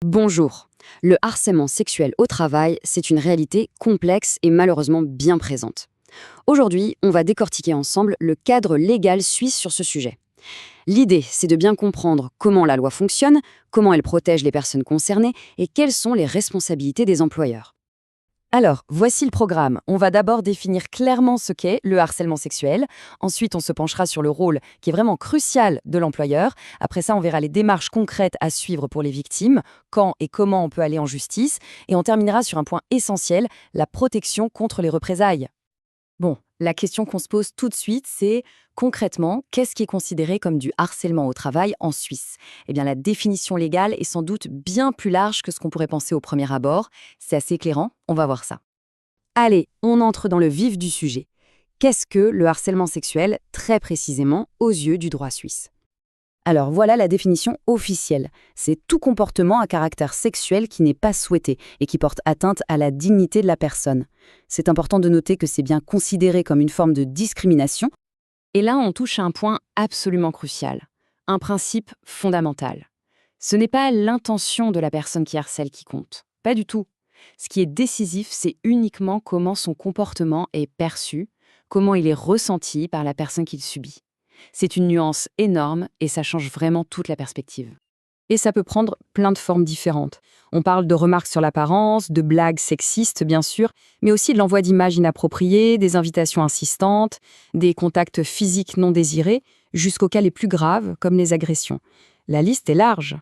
Bonjour. Le harcèlement sexuel au travail, c'est une réalité complexe et malheureusement bien présente. Aujourd'hui, on va décortiquer ensemble le cadre légal suisse sur ce sujet. L'idée, c'est de bien comprendre comment la loi fonctionne, comment elle protège les personnes concernées et quelles sont les responsabilités des employeurs. Alors, voici le programme. On va d'abord définir clairement ce qu'est le harcèlement sexuel. Ensuite, on se penchera sur le rôle qui est vraiment crucial de l'employeur. Après ça, on verra les démarches concrètes à suivre pour les victimes, quand et comment on peut aller en justice. Et on terminera sur un point essentiel, la protection contre les représailles. Bon, la question qu'on se pose tout de suite, c'est concrètement, qu'est-ce qui est considéré comme du harcèlement au travail en Suisse? Eh bien, la définition légale est sans doute bien plus large que ce qu'on pourrait penser au premier abord. C'est assez éclairant, on va voir ça. Allez, on entre dans le vif du sujet. Qu'est-ce que le harcèlement sexuel, très précisément, aux yeux du droit suisse? Alors voilà la définition officielle. C'est tout comportement à caractère sexuel qui n'est pas souhaité et qui porte atteinte à la dignité de la personne. C'est important de noter que c'est bien considéré comme une forme de discrimination. Et là, on touche à un point absolument crucial, un principe fondamental. Ce n'est pas l'intention de la personne qui harcèle qui compte, pas du tout. Ce qui est décisif, c'est uniquement comment son comportement est perçu, comment il est ressenti par la personne qui le subit. C'est une nuance énorme et ça change vraiment toute la perspective. Et ça peut prendre plein de formes différentes. On parle de remarques sur l'apparence, de blagues sexistes bien sûr, mais aussi de l'envoi d'images inappropriées, des invitations insistantes, des contacts physiques non désirés, jusqu'aux cas les plus graves comme les agressions. La liste est large.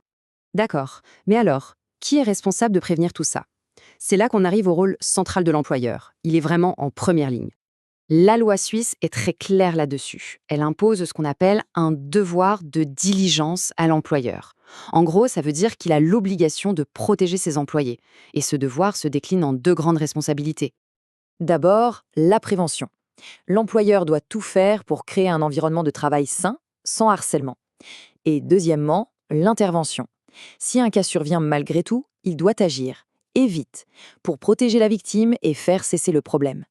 D'accord, mais alors, qui est responsable de prévenir tout ça? C'est là qu'on arrive au rôle central de l'employeur. Il est vraiment en première ligne. La loi suisse est très claire là-dessus. Elle impose ce qu'on appelle un devoir de diligence à l'employeur. En gros, ça veut dire qu'il a l'obligation de protéger ses employés. Et ce devoir se décline en deux grandes responsabilités. D'abord, la prévention. L'employeur doit tout faire pour créer un environnement de travail sain, sans harcèlement. Et deuxièmement, l'intervention. Si un cas survient malgré tout, il doit agir, et vite, pour protéger la victime et faire cesser le problème.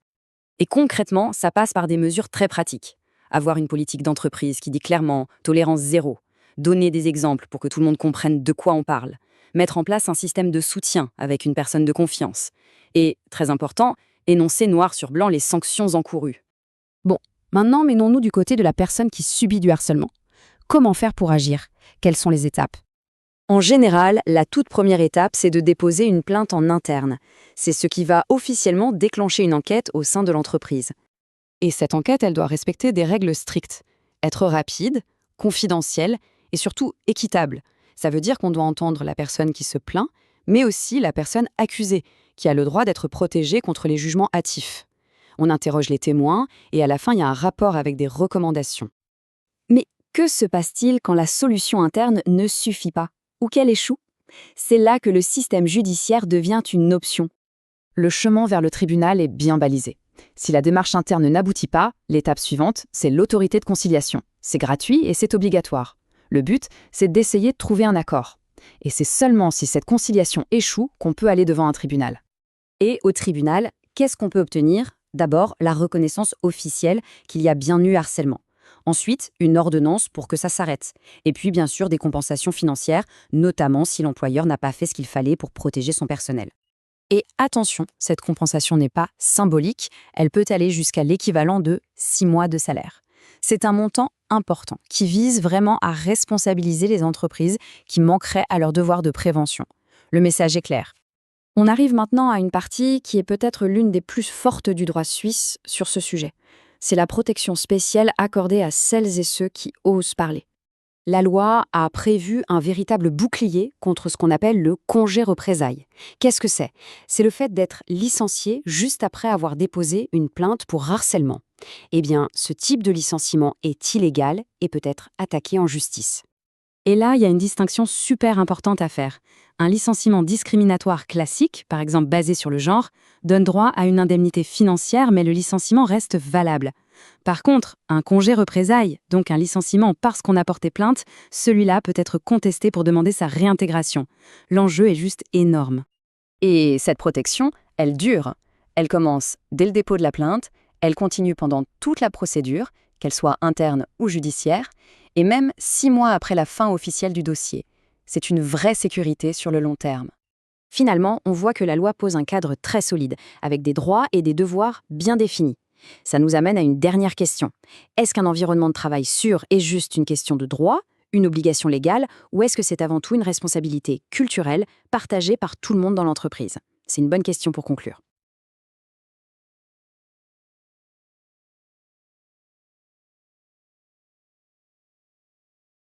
Et concrètement, ça passe par des mesures très pratiques. Avoir une politique d'entreprise qui dit clairement tolérance zéro, donner des exemples pour que tout le monde comprenne de quoi on parle, mettre en place un système de soutien avec une personne de confiance. Et, très important, énoncer noir sur blanc les sanctions encourues. Bon, maintenant menons-nous du côté de la personne qui subit du harcèlement. Comment faire pour agir? Quelles sont les étapes? En général, la toute première étape, c'est de déposer une plainte en interne. C'est ce qui va officiellement déclencher une enquête au sein de l'entreprise. Et cette enquête, elle doit respecter des règles strictes. Être rapide, confidentielle et surtout équitable. Ça veut dire qu'on doit entendre la personne qui se plaint, mais aussi la personne accusée, qui a le droit d'être protégée contre les jugements hâtifs. On interroge les témoins et à la fin, il y a un rapport avec des recommandations. Mais que se passe-t-il quand la solution interne ne suffit pas? Ou qu'elle échoue? C'est là que le système judiciaire devient une option. Le chemin vers le tribunal est bien balisé. Si la démarche interne n'aboutit pas, l'étape suivante, c'est l'autorité de conciliation. C'est gratuit et c'est obligatoire. Le but, c'est d'essayer de trouver un accord. Et c'est seulement si cette conciliation échoue qu'on peut aller devant un tribunal. Et au tribunal, qu'est-ce qu'on peut obtenir? D'abord, la reconnaissance officielle qu'il y a bien eu harcèlement. Ensuite, une ordonnance pour que ça s'arrête. Et puis, bien sûr, des compensations financières, notamment si l'employeur n'a pas fait ce qu'il fallait pour protéger son personnel. Et attention, cette compensation n'est pas symbolique, elle peut aller jusqu'à l'équivalent de 6 mois de salaire. C'est un montant important qui vise vraiment à responsabiliser les entreprises qui manqueraient à leur devoir de prévention. Le message est clair. On arrive maintenant à une partie qui est peut-être l'une des plus fortes du droit suisse sur ce sujet. C'est la protection spéciale accordée à celles et ceux qui osent parler. La loi a prévu un véritable bouclier contre ce qu'on appelle le congé représailles. Qu'est-ce que c'est? C'est le fait d'être licencié juste après avoir déposé une plainte pour harcèlement. Eh bien, ce type de licenciement est illégal et peut être attaqué en justice. Et là, il y a une distinction super importante à faire. Un licenciement discriminatoire classique, par exemple basé sur le genre, donne droit à une indemnité financière, mais le licenciement reste valable. Par contre, un congé représailles, donc un licenciement parce qu'on a porté plainte, celui-là peut être contesté pour demander sa réintégration. L'enjeu est juste énorme. Et cette protection, elle dure. Elle commence dès le dépôt de la plainte, elle continue pendant toute la procédure, qu'elle soit interne ou judiciaire, et même 6 mois après la fin officielle du dossier. C'est une vraie sécurité sur le long terme. Finalement, on voit que la loi pose un cadre très solide, avec des droits et des devoirs bien définis. Ça nous amène à une dernière question. Est-ce qu'un environnement de travail sûr est juste une question de droit, une obligation légale, ou est-ce que c'est avant tout une responsabilité culturelle partagée par tout le monde dans l'entreprise? C'est une bonne question pour conclure.